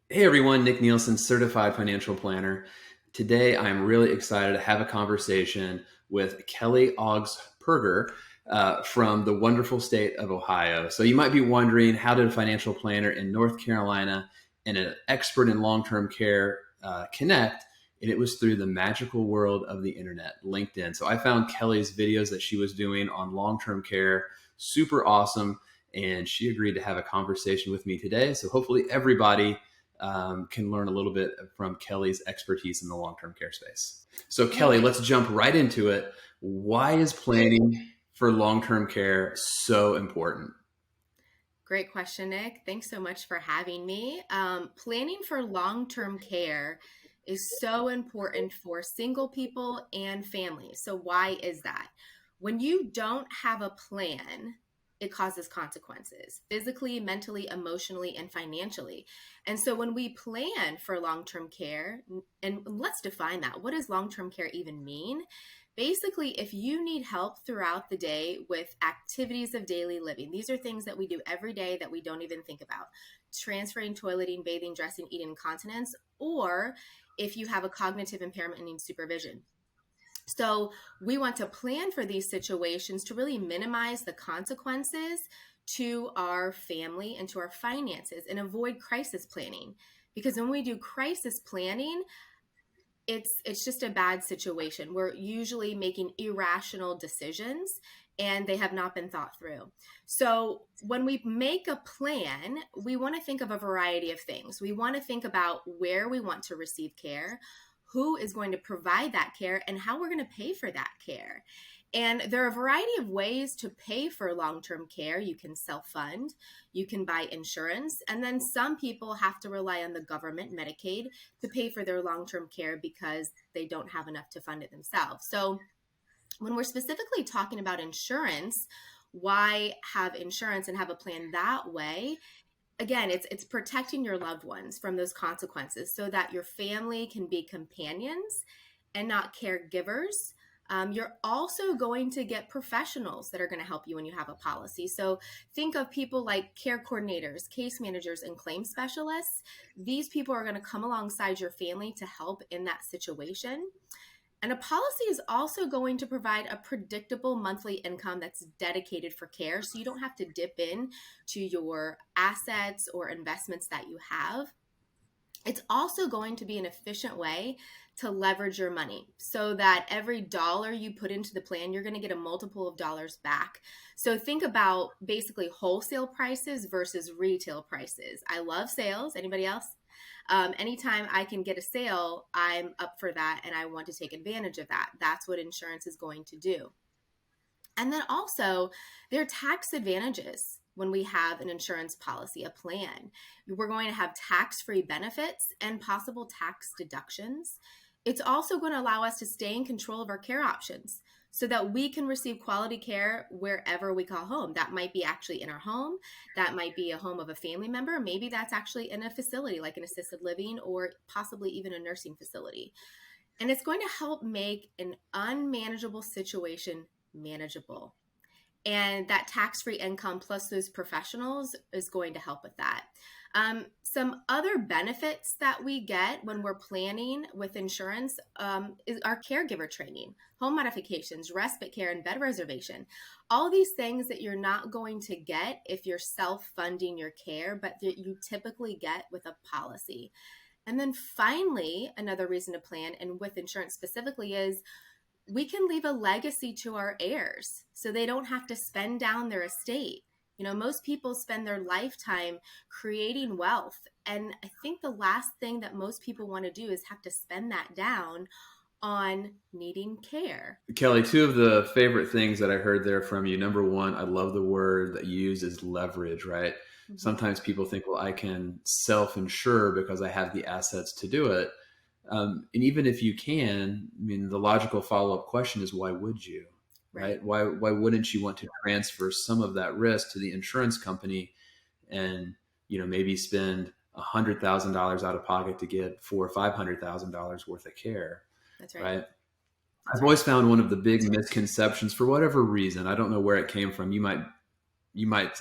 Hey everyone, Nick Nielsen, certified financial planner. Today I'm really excited to have a conversation with Kelly Augsperger from the wonderful state of Ohio. So you might be wondering, how did a financial planner in North Carolina and an expert in long-term care connect? And it was through the magical world of the internet, LinkedIn. So I found Kelly's videos that she was doing on long-term care super awesome, and she agreed to have a conversation with me today. So hopefully everybody can learn a little bit from Kelly's expertise in the long-term care space. So Kelly, Hey, let's jump right into it. Why is planning for long-term care so important? great question, Nick. Thanks so much for having me. Planning for long term care is so important for single people and families. So, why is that? When you don't have a plan, it causes consequences physically, mentally, emotionally, and financially. And so, when we plan for long term care, and let's define that, what does long term care even mean? Basically, if you need help throughout the day with activities of daily living, these are things that we do every day that we don't even think about: transferring, toileting, bathing, dressing, eating, incontinence, or if you have a cognitive impairment and need supervision. So, we want to plan for these situations to really minimize the consequences to our family and to our finances and avoid crisis planning. Because when we do crisis planning, it's just a bad situation. We're usually making irrational decisions and they have not been thought through. So when we make a plan, we want to think of a variety of things. We want to think about where we want to receive care, who is going to provide that care, and how we're going to pay for that care. And there are a variety of ways to pay for long-term care. You can self-fund, you can buy insurance, and then some people have to rely on the government, Medicaid, to pay for their long-term care because they don't have enough to fund it themselves. So when we're specifically talking about insurance, why have insurance and have a plan that way? Again, it's protecting your loved ones from those consequences so that your family can be companions and not caregivers. You're also going to get professionals that are going to help you when you have a policy. So think of people like care coordinators, case managers, and claim specialists. These people are going to come alongside your family to help in that situation. And a policy is also going to provide a predictable monthly income that's dedicated for care. So you don't have to dip in to your assets or investments that you have. It's also going to be an efficient way to leverage your money so that every dollar you put into the plan, you're going to get a multiple of dollars back. So think about basically wholesale prices versus retail prices. I love sales. Anybody else? Anytime I can get a sale, I'm up for that and I want to take advantage of that. That's what insurance is going to do. And then also, there are tax advantages when we have an insurance policy, a plan. We're going to have tax free benefits and possible tax deductions. It's also going to allow us to stay in control of our care options so that we can receive quality care wherever we call home. That might be actually in our home, that might be a home of a family member, maybe that's actually in a facility like an assisted living or possibly even a nursing facility. And it's going to help make an unmanageable situation manageable. And that tax free income plus those professionals is going to help with that. Some other benefits that we get when we're planning with insurance is our caregiver training, home modifications, respite care, and bed reservation. All these things that you're not going to get if you're self funding your care, but that you typically get with a policy. And then finally, another reason to plan, and with insurance specifically, is we can leave a legacy to our heirs so they don't have to spend down their estate. You know, most people spend their lifetime creating wealth. And I think the last thing that most people want to do is have to spend that down on needing care. Kelly, two of the favorite things that I heard there from you. Number one, I love the word that you use is leverage, right? Mhm. Sometimes people think, well, I can self insure because I have the assets to do it. And even if you can, I mean, the logical follow up question is, why would you? Right. Right? Why wouldn't you want to transfer some of that risk to the insurance company and maybe spend $100,000 out of pocket to get $400,000 or $500,000 worth of care, That's right. right? That's I've right. always found one of the big misconceptions, for whatever reason, I don't know where it came from. You might you might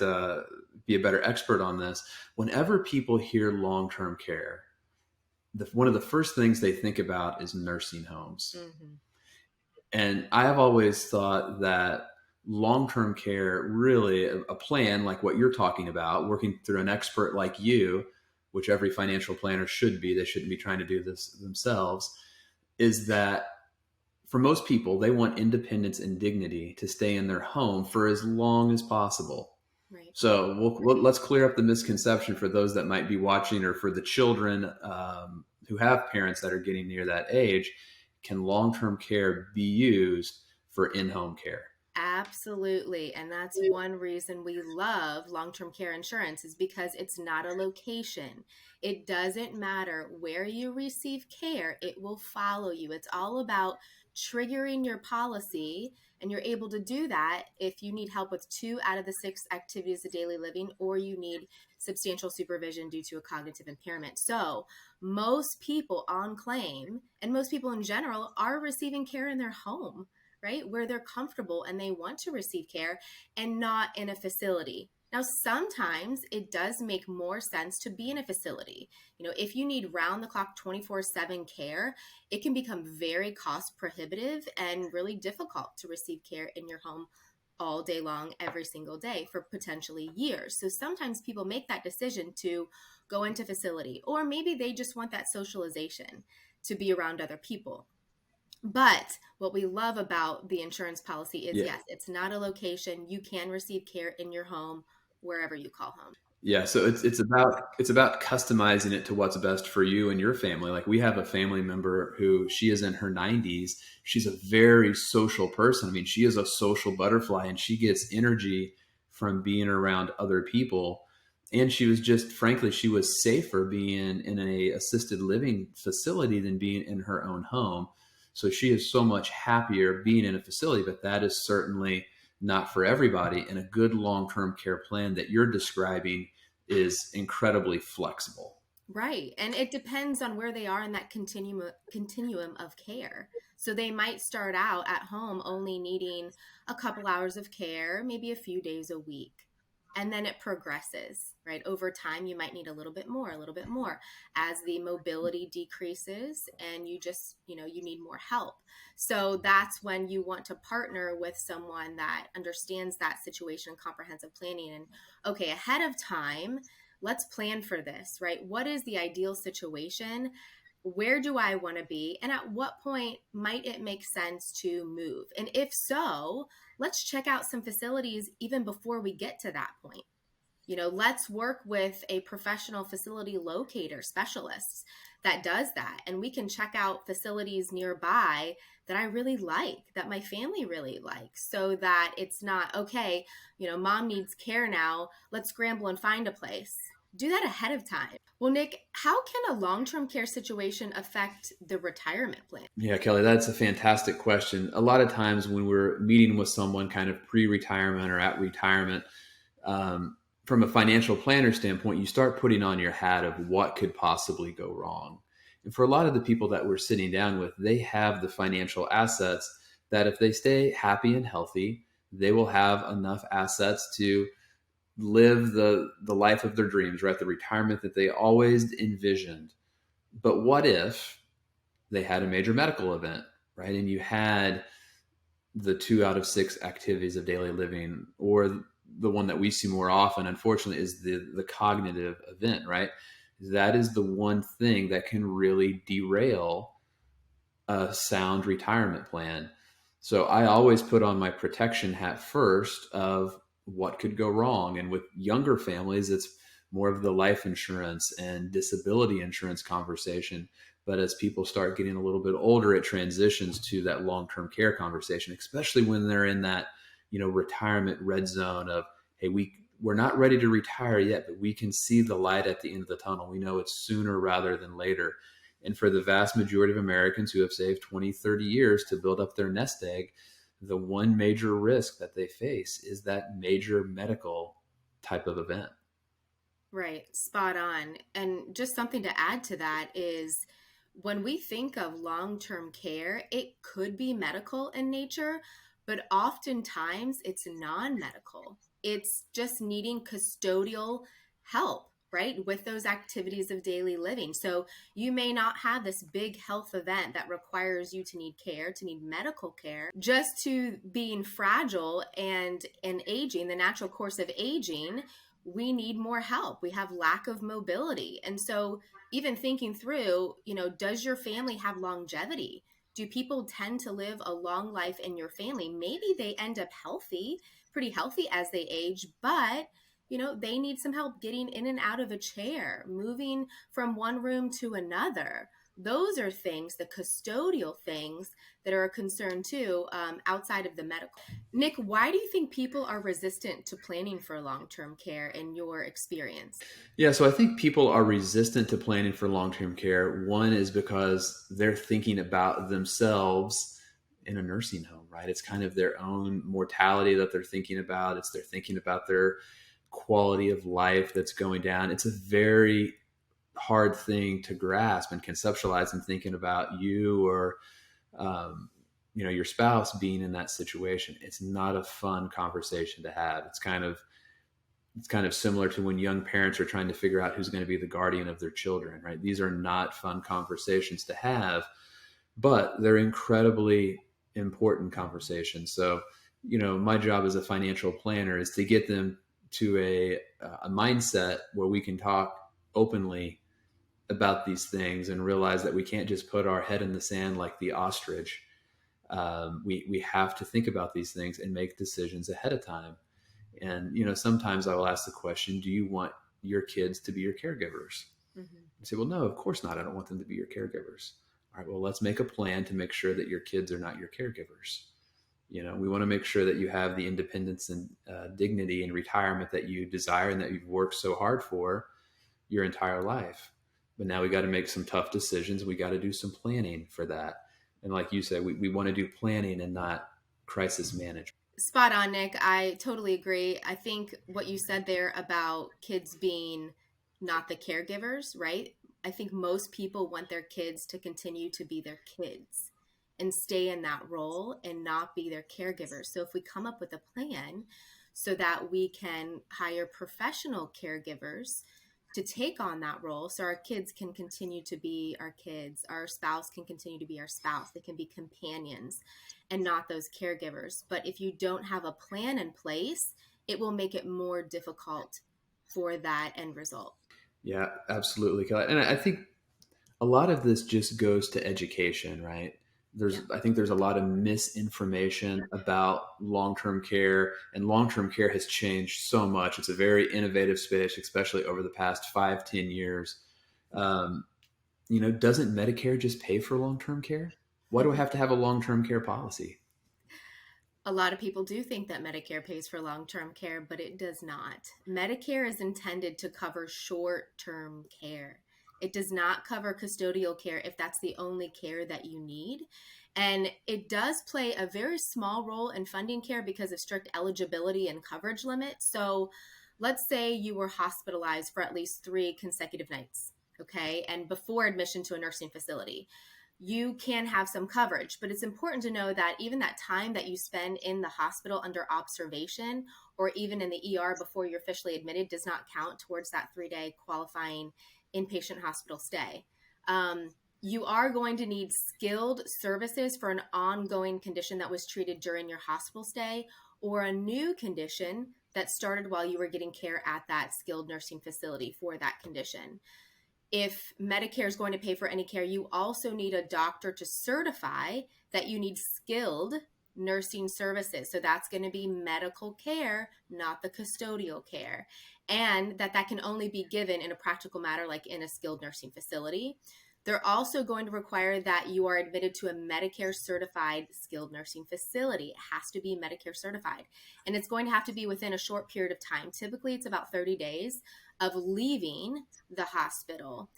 be a better expert on this. Whenever people hear long-term care, one of the first things they think about is nursing homes. Hmm. And I have always thought that long-term care, really a plan like what you're talking about, working through an expert like you, which every financial planner should be, they shouldn't be trying to do this themselves, is that for most people, they want independence and dignity to stay in their home for as long as possible. Right. So let's clear up the misconception for those that might be watching, or for the children who have parents that are getting near that age. Can long-term care be used for in-home care? Absolutely. And that's one reason we love long term care insurance, is because it's not a location. It doesn't matter where you receive care, it will follow you. It's all about triggering your policy. And you're able to do that if you need help with 2 out of the 6 activities of daily living, or you need substantial supervision due to a cognitive impairment. So, most people on claim, and most people in general, are receiving care in their home, right? Where they're comfortable and they want to receive care, and not in a facility. Now, sometimes it does make more sense to be in a facility. If you need round the clock 24/7 care, it can become very cost prohibitive and really difficult to receive care in your home all day long, every single day, for potentially years. So sometimes people make that decision to go into facility, or maybe they just want that socialization to be around other people. But what we love about the insurance policy is, Yeah. yes, it's not a location. You can receive care in your home, wherever you call home. Yeah, so it's about customizing it to what's best for you and your family. Like, we have a family member who, she is in her 90s. She's a very social person. I mean, she is a social butterfly, and she gets energy from being around other people. And she was just, frankly, she was safer being in a assisted living facility than being in her own home. So she is so much happier being in a facility, but that is certainly not for everybody. And a good long-term care plan that you're describing is incredibly flexible. Right. And it depends on where they are in that continuum of care. So they might start out at home only needing a couple hours of care, maybe a few days a week. And then it progresses, right? Over time, you might need a little bit more, a little bit more, as the mobility decreases and you need more help. So that's when you want to partner with someone that understands that situation, comprehensive planning, and okay, ahead of time, let's plan for this, right? What is the ideal situation? Where do I want to be? And at what point might it make sense to move? And if so, let's check out some facilities even before we get to that point. Let's work with a professional facility locator specialist that does that. And we can check out facilities nearby that I really like, that my family really likes, so that it's not, okay, mom needs care now, let's scramble and find a place. Do that ahead of time. Well, Nick, how can a long term care situation affect the retirement plan? Yeah, Kelly, that's a fantastic question. A lot of times when we're meeting with someone kind of pre-retirement or at retirement, um, from a financial planner standpoint, you start putting on your hat of what could possibly go wrong. And for a lot of the people that we're sitting down with, they have the financial assets that if they stay happy and healthy, they will have enough assets to live the life of their dreams, right? The retirement that they always envisioned. But what if they had a major medical event, right? And you had the 2 out of 6 activities of daily living, or the one that we see more often, unfortunately, is the cognitive event, right? That is the one thing that can really derail a sound retirement plan. So I always put on my protection hat first of what could go wrong. And with younger families, it's more of the life insurance and disability insurance conversation. But as people start getting a little bit older, it transitions to that long-term care conversation, especially when they're in that, retirement red zone of, hey, we're not ready to retire yet, but we can see the light at the end of the tunnel. We know it's sooner rather than later. And for the vast majority of Americans who have saved 20, 30 years to build up their nest egg, the one major risk that they face is that major medical type of event. Right, spot on. And just something to add to that is, when we think of long term care, it could be medical in nature, but oftentimes it's non medical. it's just needing custodial help, right, with those activities of daily living. So you may not have this big health event that requires you to need care, to need medical care, just to being fragile and aging, the natural course of aging. We need more help. We have lack of mobility. And so even thinking through, does your family have longevity? Do people tend to live a long life in your family? Maybe they end up healthy, pretty healthy as they age, but they need some help getting in and out of a chair, moving from one room to another. Those are things, the custodial things, that are a concern too, outside of the medical. Nick, why do you think people are resistant to planning for long-term care in your experience? Yeah, so I think people are resistant to planning for long term care. One is because they're thinking about themselves in a nursing home, right? It's kind of their own mortality that they're thinking about. They're thinking about their quality of life that's going down. It's a very hard thing to grasp and conceptualize, and thinking about you or your spouse being in that situation. It's not a fun conversation to have. It's kind of similar to when young parents are trying to figure out who's going to be the guardian of their children, right? These are not fun conversations to have, but they're incredibly important conversations. So, my job as a financial planner is to get them to a mindset where we can talk openly about these things and realize that we can't just put our head in the sand like the ostrich. We have to think about these things and make decisions ahead of time. And, sometimes I will ask the question, do you want your kids to be your caregivers? Mm-hmm. You say, well, no, of course not. I don't want them to be your caregivers. All right, well, let's make a plan to make sure that your kids are not your caregivers. We want to make sure that you have the independence and dignity and retirement that you desire and that you've worked so hard for your entire life. But now we got to make some tough decisions. We got to do some planning for that. And like you said, we want to do planning and not crisis management. Spot on, Nick. I totally agree. I think what you said there about kids being not the caregivers, right? I think most people want their kids to continue to be their kids and stay in that role and not be their caregivers. So if we come up with a plan so that we can hire professional caregivers to take on that role, so our kids can continue to be our kids, our spouse can continue to be our spouse, they can be companions and not those caregivers. But if you don't have a plan in place, it will make it more difficult for that end result. Yeah, absolutely, Kelly. And I think a lot of this just goes to education, right? Yeah. I think there's a lot of misinformation about long-term care, and long-term care has changed so much. It's a very innovative space, especially over the past 5-10 years. Doesn't Medicare just pay for long-term care? Why do I have to have a long-term care policy? A lot of people do think that Medicare pays for long-term care, but it does not. Medicare is intended to cover short-term care. It does not cover custodial care if that's the only care that you need. And it does play a very small role in funding care because of strict eligibility and coverage limits. So let's say you were hospitalized for at least 3 consecutive nights, okay, and before admission to a nursing facility. You can have some coverage, but it's important to know that even that time that you spend in the hospital under observation or even in the ER before you're officially admitted does not count towards that 3-day qualifying inpatient hospital stay. You are going to need skilled services for an ongoing condition that was treated during your hospital stay or a new condition that started while you were getting care at that skilled nursing facility for that condition. If Medicare is going to pay for any care, you also need a doctor to certify that you need skilled nursing services. So that's going to be medical care, not the custodial care. And that can only be given in a practical matter, like in a skilled nursing facility. They're also going to require that you are admitted to a Medicare certified skilled nursing facility. It has to be Medicare certified. And it's going to have to be within a short period of time. Typically, it's about 30 days of leaving the hospital.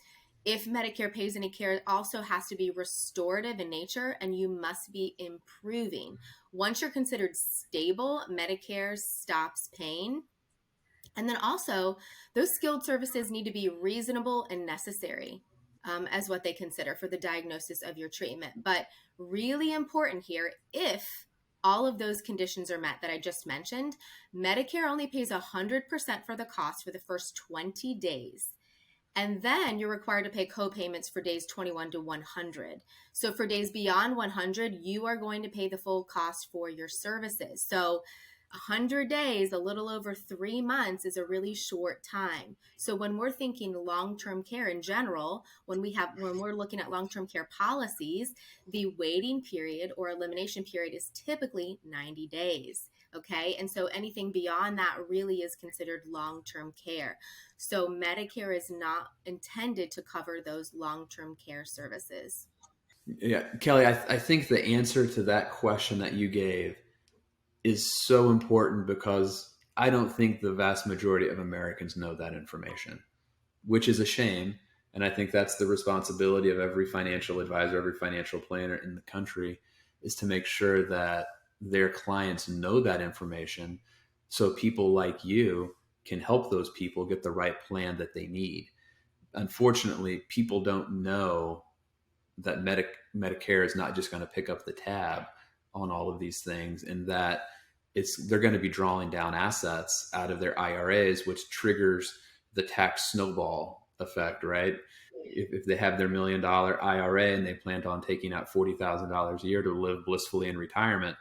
If Medicare pays any care, it also has to be restorative in nature, and you must be improving. Once you're considered stable, Medicare stops paying. And then also, those skilled services need to be reasonable and necessary as what they consider for the diagnosis of your treatment. But really important here, if all of those conditions are met that I just mentioned, Medicare only pays 100% for the cost for the first 20 days. And then you're required to pay co-payments for days 21 to 100. So for days beyond 100, you are going to pay the full cost for your services. So 100 days, a little over 3 months, is a really short time. So when we're thinking long-term care in general, when we're looking at long-term care policies, the waiting period or elimination period is typically 90 days. Okay. And so anything beyond that really is considered long-term care. So Medicare is not intended to cover those long-term care services. Yeah, Kelly, I think the answer to that question that you gave is so important because I don't think the vast majority of Americans know that information, which is a shame. And I think that's the responsibility of every financial advisor, every financial planner in the country, is to make sure that their clients know that information so people like you can help those people get the right plan that they need. Unfortunately, people don't know that Medicare is not just going to pick up the tab on all of these things, and that they're going to be drawing down assets out of their IRAs, which triggers the tax snowball effect, right? If they have their $1 million IRA and they plan on taking out $40,000 a year to live blissfully in retirement,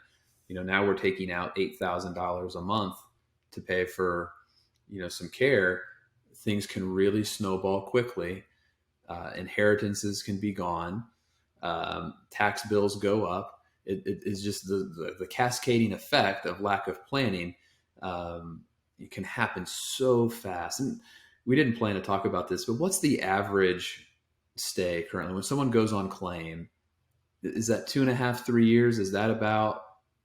now we're taking out $8,000 a month to pay for, some care. Things can really snowball quickly. Inheritances can be gone. Tax bills go up. It is just the cascading effect of lack of planning. It can happen so fast. And we didn't plan to talk about this, but what's the average stay currently when someone goes on claim? Is that 2.5, 3 years? Is that about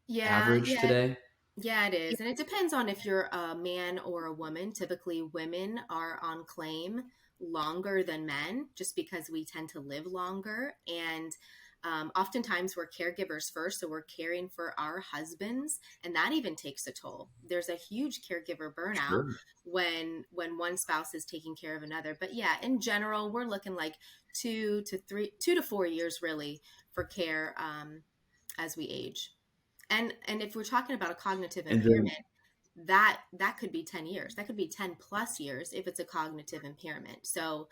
Yeah, average yeah, today? yeah, it is. And it depends on if you're a man or a woman. Typically, women are on claim longer than men just because we tend to live longer. And oftentimes we're caregivers first. So we're caring for our husbands, and that even takes a toll. There's a huge caregiver burnout Sure. when one spouse is taking care of another. But yeah, in general, we're looking like 2 to 4 years really for care as we age. And if we're talking about a cognitive And then, impairment, that could be 10 years. That could be 10 plus years if it's a cognitive impairment. So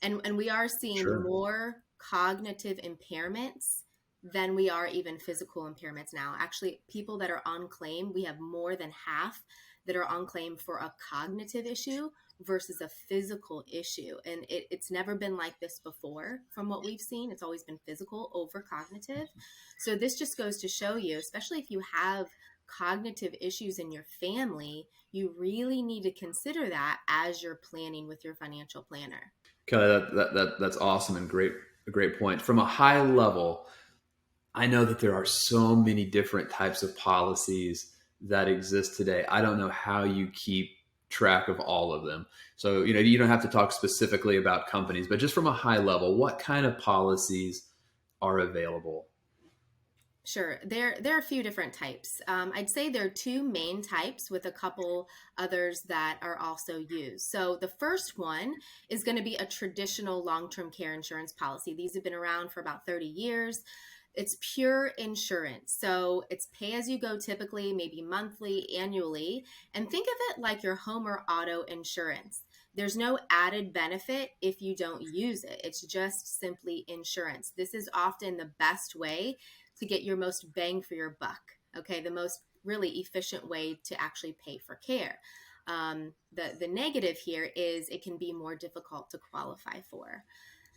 and we are seeing sure. more cognitive impairments than we are even physical impairments now. Actually, people that are on claim, we have more than half that are on claim for a cognitive issue versus a physical issue. And it's never been like this before from what we've seen. It's always been physical over cognitive. So this just goes to show you, especially if you have cognitive issues in your family, you really need to consider that as you're planning with your financial planner. Kelly, that's awesome and a great point. From a high level, I know that there are so many different types of policies that exist today. I don't know how you keep track of all of them. So, you don't have to talk specifically about companies, but just from a high level, what kind of policies are available? Sure. There are a few different types. I'd say there are two main types with a couple others that are also used. So the first one is going to be a traditional long-term care insurance policy. These have been around for about 30 years. It's pure insurance. So it's pay as you go typically, maybe monthly, annually. And think of it like your home or auto insurance. There's no added benefit if you don't use it. It's just simply insurance. This is often the best way to get your most bang for your buck. Okay, the most really efficient way to actually pay for care. The negative here is it can be more difficult to qualify for.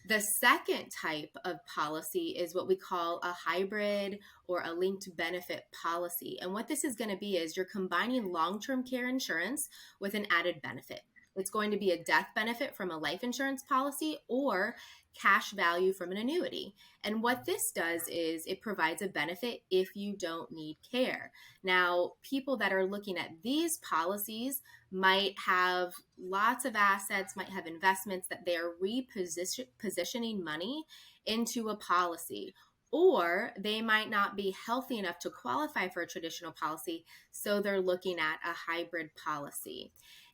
The second type of policy is what we call a hybrid or a linked benefit policy. And what this is going to be is you're combining long-term care insurance with an added benefit. It's going to be a death benefit from a life insurance policy or cash value from an annuity. And what this does is it provides a benefit if you don't need care. Now, people that are looking at these policies might have lots of assets, might have investments that they are repositioning money into a policy. Or they might not be healthy enough to qualify for a traditional policy, so they're looking at a hybrid policy.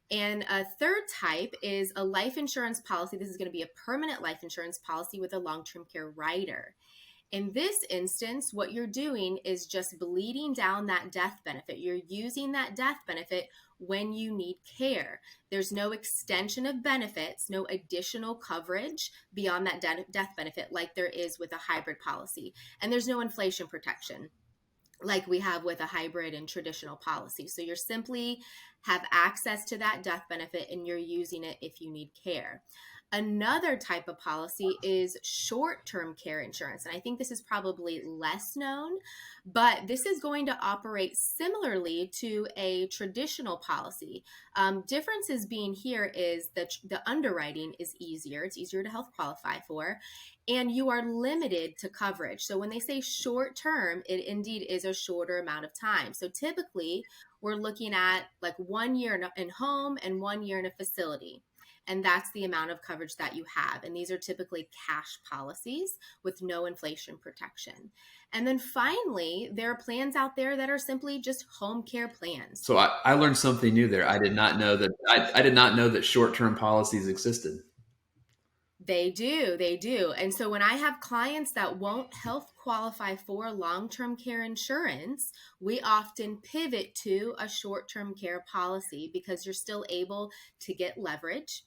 And a third type is a life insurance policy. This is going to be a permanent life insurance policy with a long-term care rider. In this instance, what you're doing is just bleeding down that death benefit. You're using that death benefit when you need care. There's no extension of benefits, no additional coverage beyond that death benefit like there is with a hybrid policy. And there's no inflation protection like we have with a hybrid and traditional policy. So you're simply have access to that death benefit and you're using it if you need care. Another type of policy is short-term care insurance. And I think this is probably less known, but this is going to operate similarly to a traditional policy. Differences being here is that the underwriting is easier. It's easier to health qualify for, and you are limited to coverage. So when they say short term, it indeed is a shorter amount of time. So typically we're looking at like 1 year in home and 1 year in a facility. And that's the amount of coverage that you have. And these are typically cash policies with no inflation protection. And then finally, there are plans out there that are simply just home care plans. So I learned something new there. I did not know that. I did not know that short-term policies existed. They do, they do. And so when I have clients that won't health qualify for long-term care insurance, we often pivot to a short-term care policy because you're still able to get leverage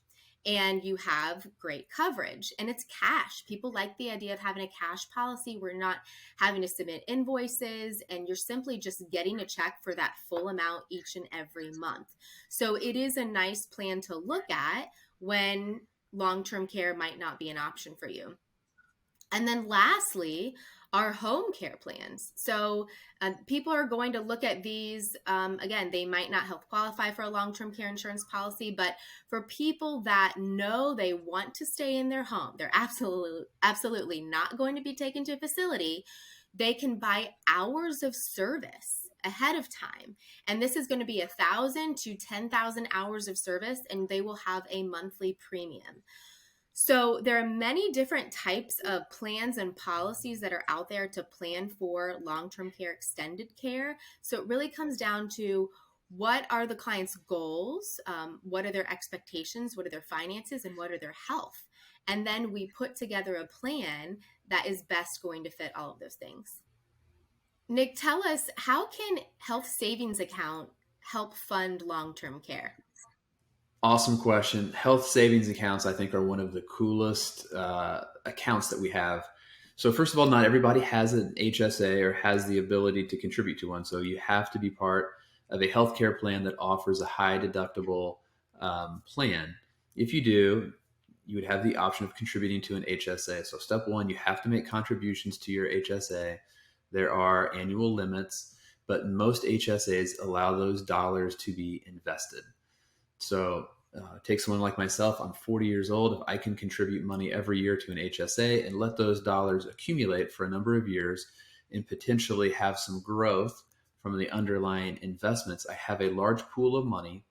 and you have great coverage and it's cash. People like the idea of having a cash policy. We're not having to submit invoices and you're simply just getting a check for that full amount each and every month. So it is a nice plan to look at when long-term care might not be an option for you. And then lastly, our home care plans. So people are going to look at these. Again, they might not health qualify for a long-term care insurance policy, but for people that know they want to stay in their home, they're absolutely not going to be taken to a facility. They can buy hours of service ahead of time. And this is going to be 1,000 to 10,000 hours of service, and they will have a monthly premium. So there are many different types of plans and policies that are out there to plan for long-term care, extended care. So it really comes down to what are the client's goals, what are their expectations, what are their finances, and what are their health. And then we put together a plan that is best going to fit all of those things. Nick, tell us, how can health savings account help fund long-term care? Awesome question. Health savings accounts, I think, are one of the coolest accounts that we have. So first of all, not everybody has an HSA or has the ability to contribute to one. So you have to be part of a healthcare plan that offers a high deductible plan. If you do, you would have the option of contributing to an HSA. So step one, you have to make contributions to your HSA. There are annual limits, but most HSAs allow those dollars to be invested. So take someone like myself, I'm 40 years old. If I can contribute money every year to an HSA and let those dollars accumulate for a number of years and potentially have some growth from the underlying investments, I have a large pool of money.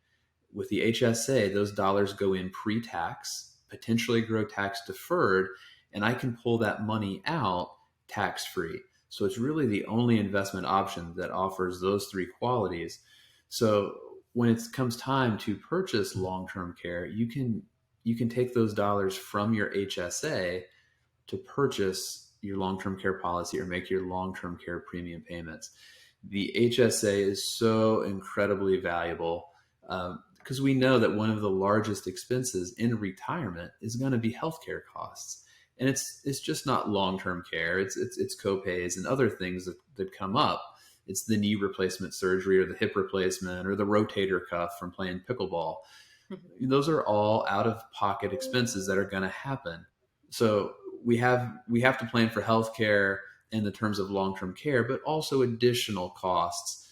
With the HSA, those dollars go in pre-tax, potentially grow tax deferred, and I can pull that money out tax-free. So it's really the only investment option that offers those three qualities. So when it comes time to purchase long-term care, you can take those dollars from your HSA to purchase your long-term care policy or make your long-term care premium payments. The HSA is so incredibly valuable because we know that one of the largest expenses in retirement is going to be healthcare costs. And it's just not long-term care. It's copays and other things that come up. It's the knee replacement surgery or the hip replacement or the rotator cuff from playing pickleball. Those are all out-of-pocket expenses that are going to happen. So we have to plan for healthcare in the terms of long-term care, but also additional costs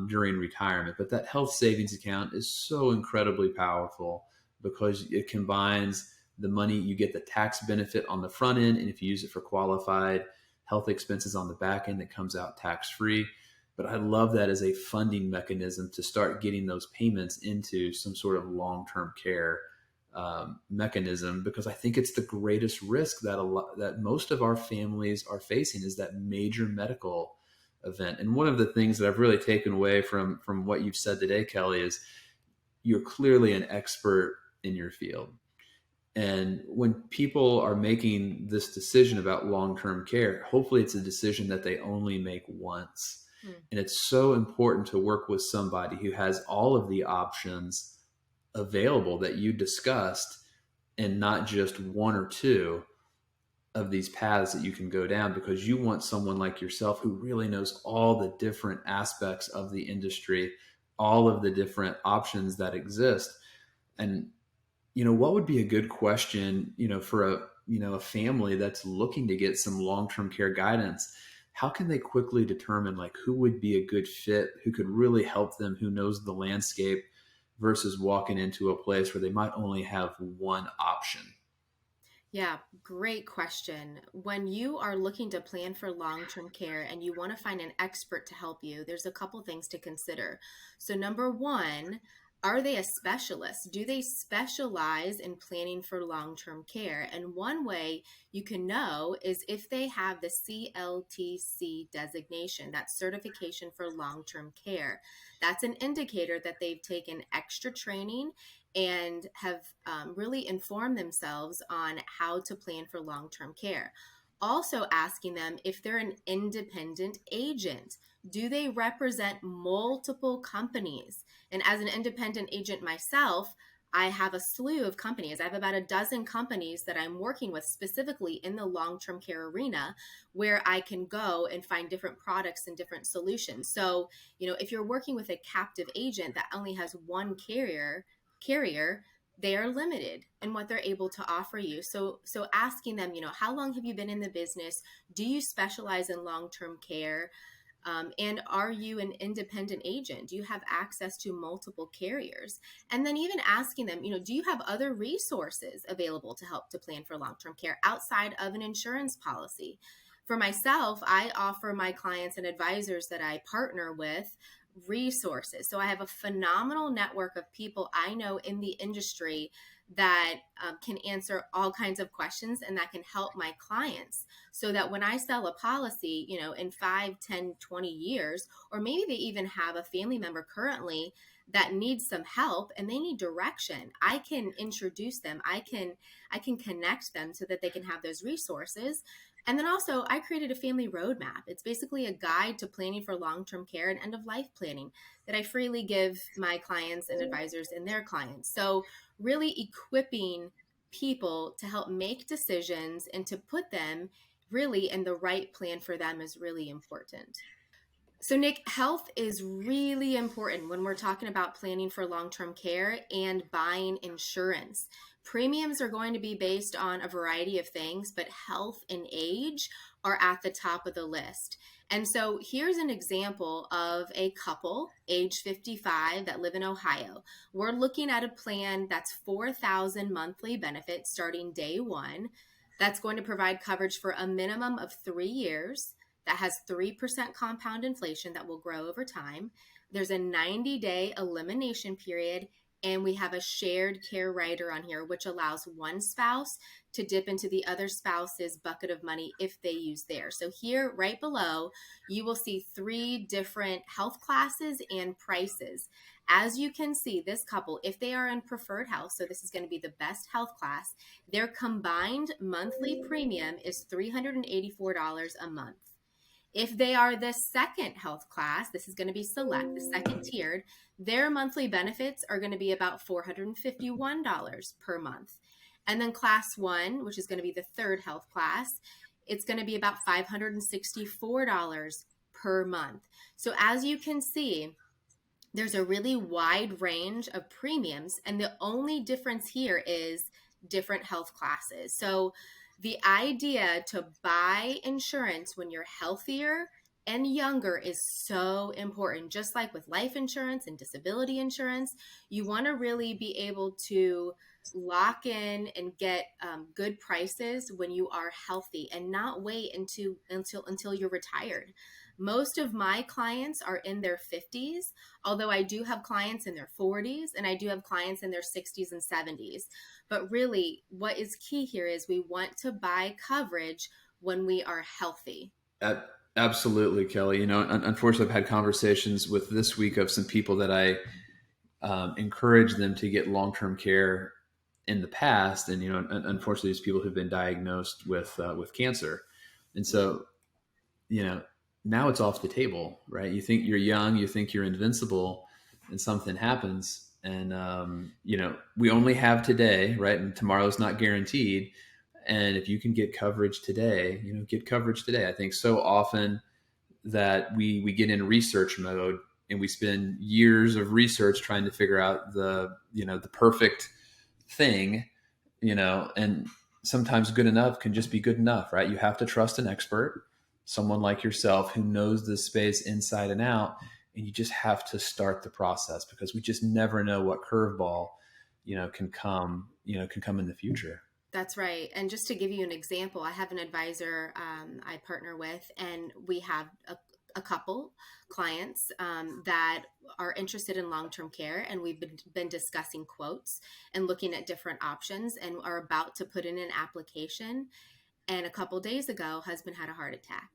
during retirement. But that health savings account is so incredibly powerful because it combines the money, you get the tax benefit on the front end, and if you use it for qualified health expenses on the back end, it comes out tax-free. But I love that as a funding mechanism to start getting those payments into some sort of long-term care mechanism, because I think it's the greatest risk that most of our families are facing is that major medical event. And one of the things that I've really taken away from what you've said today, Kelly, is you're clearly an expert in your field. And when people are making this decision about long term care, hopefully it's a decision that they only make once. Hmm. And it's so important to work with somebody who has all of the options available that you discussed and not just one or two of these paths that you can go down, because you want someone like yourself who really knows all the different aspects of the industry, all of the different options that exist. And what would be a good question, for a family that's looking to get some long-term care guidance? How can they quickly determine like who would be a good fit, who could really help them, who knows the landscape, versus walking into a place where they might only have one option? Yeah, great question. When you are looking to plan for long term care and you want to find an expert to help you, there's a couple things to consider. So, number one, are they a specialist? Do they specialize in planning for long term care? And one way you can know is if they have the CLTC designation, that certification for long term care. That's an indicator that they've taken extra training and have really informed themselves on how to plan for long term care. Also, asking them if they're an independent agent. Do they represent multiple companies? And as an independent agent myself, I have a slew of companies. I have about a dozen companies that I'm working with specifically in the long term care arena where I can go and find different products and different solutions. So, if you're working with a captive agent that only has one carrier, they are limited in what they're able to offer you. So asking them, how long have you been in the business? Do you specialize in long-term care? And are you an independent agent? Do you have access to multiple carriers? And then even asking them, do you have other resources available to help to plan for long-term care outside of an insurance policy? For myself, I offer my clients and advisors that I partner with resources. So I have a phenomenal network of people I know in the industry that can answer all kinds of questions and that can help my clients so that when I sell a policy, in 5, 10, 20 years, or maybe they even have a family member currently that needs some help and they need direction, I can introduce them. I can connect them so that they can have those resources. And then also, I created a family roadmap. It's basically a guide to planning for long term care and end of life planning that I freely give my clients and advisors and their clients. So, really equipping people to help make decisions and to put them really in the right plan for them is really important. So, Nick, health is really important when we're talking about planning for long term care and buying insurance. Premiums are going to be based on a variety of things, but health and age are at the top of the list. And so, here's an example of a couple, age 55, that live in Ohio. We're looking at a plan that's 4,000 monthly benefits starting day one. That's going to provide coverage for a minimum of 3 years, that has 3% compound inflation that will grow over time. There's a 90-day elimination period, and we have a shared care rider on here, which allows one spouse to dip into the other spouse's bucket of money if they use theirs. So here, right below, you will see 3 different health classes and prices. As you can see, this couple, if they are in preferred health, so this is going to be the best health class, their combined monthly premium is $384 a month. If they are the second health class, this is going to be select, the second tiered, their monthly benefits are going to be about $451 per month. And then class one, which is going to be the third health class, it's going to be about $564 per month. So as you can see, there's a really wide range of premiums, and the only difference here is different health classes. So the idea to buy insurance when you're healthier and younger is so important. Just like with life insurance and disability insurance, you want to really be able to lock in and get good prices when you are healthy and not wait until you're retired. Most of my clients are in their 50s, although I do have clients in their 40s and I do have clients in their 60s and 70s. But really, what is key here is we want to buy coverage when we are healthy. Absolutely, Kelly. Unfortunately, I've had conversations with this week of some people that I encourage them to get long-term care in the past, and unfortunately, there's people who've been diagnosed with cancer, and Yeah. so now it's off the table, right? You think you're young, you think you're invincible, and something happens, and we only have today, right? And tomorrow's not guaranteed. And if you can get coverage today, get coverage today. I think so often that we get in research mode and we spend years of research trying to figure out the perfect thing, and sometimes good enough can just be good enough, right? You have to trust an expert, someone like yourself who knows this space inside and out, and you just have to start the process because we just never know what curveball, can come in the future. That's right. And just to give you an example, I have an advisor I partner with, and we have a couple clients that are interested in long-term care, and we've been discussing quotes and looking at different options, and are about to put in an application. And a couple days ago, husband had a heart attack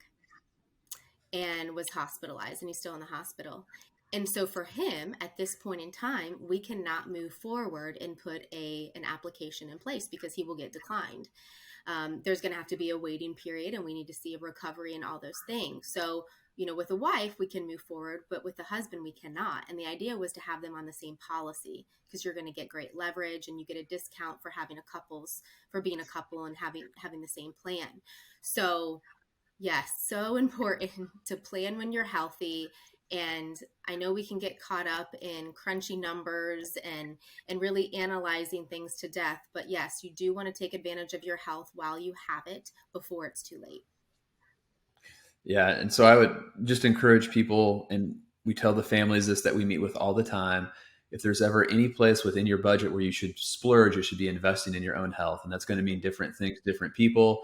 and was hospitalized, and he's still in the hospital. And so for him, at this point in time, we cannot move forward and put an application in place because he will get declined. There's going to have to be a waiting period, and we need to see a recovery and all those things. So, with a wife, we can move forward, but with the husband, we cannot. And the idea was to have them on the same policy because you're going to get great leverage, and you get a discount for having for being a couple and having the same plan. So yes, so important to plan when you're healthy. And I know we can get caught up in crunchy numbers and really analyzing things to death. But yes, you do want to take advantage of your health while you have it before it's too late. Yeah. And so I would just encourage people, and we tell the families this that we meet with all the time. If there's ever any place within your budget where you should splurge, you should be investing in your own health. And that's going to mean different things, different people.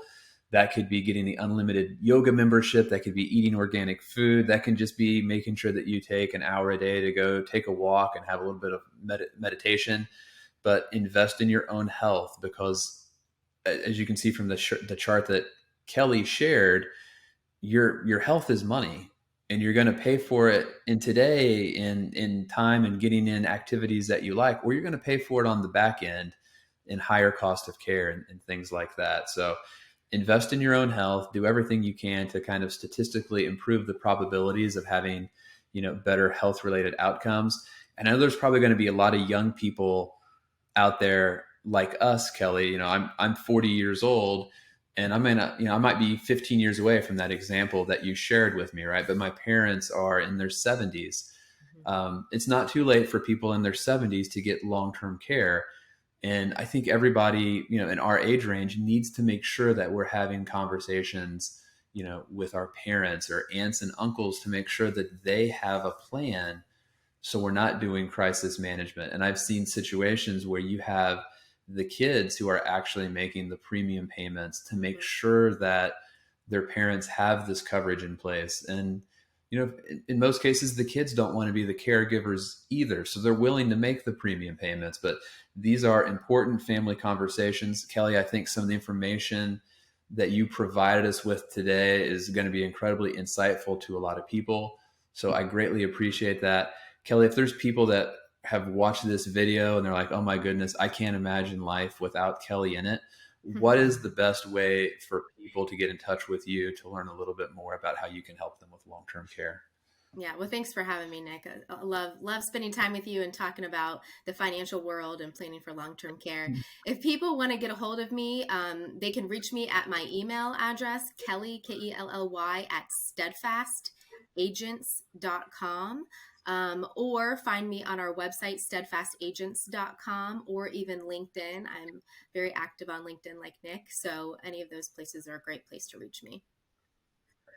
That could be getting the unlimited yoga membership. That could be eating organic food. That can just be making sure that you take an hour a day to go take a walk and have a little bit of meditation. But invest in your own health because, as you can see from the chart that Kelly shared, your health is money, and you're going to pay for it in today in time and getting in activities that you like, or you're going to pay for it on the back end in higher cost of care and things like that. So invest in your own health, do everything you can to kind of statistically improve the probabilities of having, better health related outcomes. And I know there's probably going to be a lot of young people out there like us, Kelly. I'm 40 years old, and I may not, I might be 15 years away from that example that you shared with me, right? But my parents are in their 70s. It's not too late for people in their 70s to get long-term care. And I think everybody, in our age range needs to make sure that we're having conversations, with our parents or aunts and uncles to make sure that they have a plan. So we're not doing crisis management. And I've seen situations where you have the kids who are actually making the premium payments to make sure that their parents have this coverage in place. And, in most cases, the kids don't want to be the caregivers either. So they're willing to make the premium payments. But these are important family conversations. Kelly, I think some of the information that you provided us with today is going to be incredibly insightful to a lot of people. So I greatly appreciate that. Kelly, if there's people that have watched this video and they're like, oh my goodness, I can't imagine life without Kelly in it, what is the best way for people to get in touch with you to learn a little bit more about how you can help them with long-term care? Yeah, well, thanks for having me, Nick. I love spending time with you and talking about the financial world and planning for long-term care. If people want to get a hold of me, they can reach me at my email address, Kelly, Kelly, at steadfastagents.com. Or find me on our website, steadfastagents.com, or even LinkedIn. I'm very active on LinkedIn like Nick. So any of those places are a great place to reach me.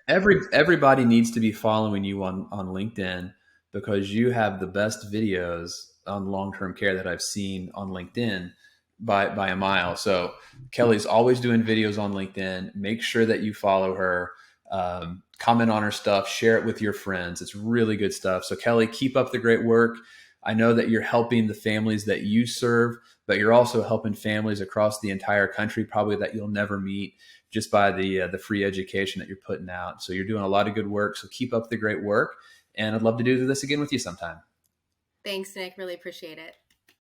Everybody needs to be following you on LinkedIn because you have the best videos on long-term care that I've seen on LinkedIn by a mile. So Kelly's always doing videos on LinkedIn. Make sure that you follow her, comment on her stuff, share it with your friends. It's really good stuff. So Kelly, keep up the great work. I know that you're helping the families that you serve, but you're also helping families across the entire country, probably that you'll never meet just by the free education that you're putting out. So you're doing a lot of good work. So keep up the great work. And I'd love to do this again with you sometime. Thanks, Nick. Really appreciate it.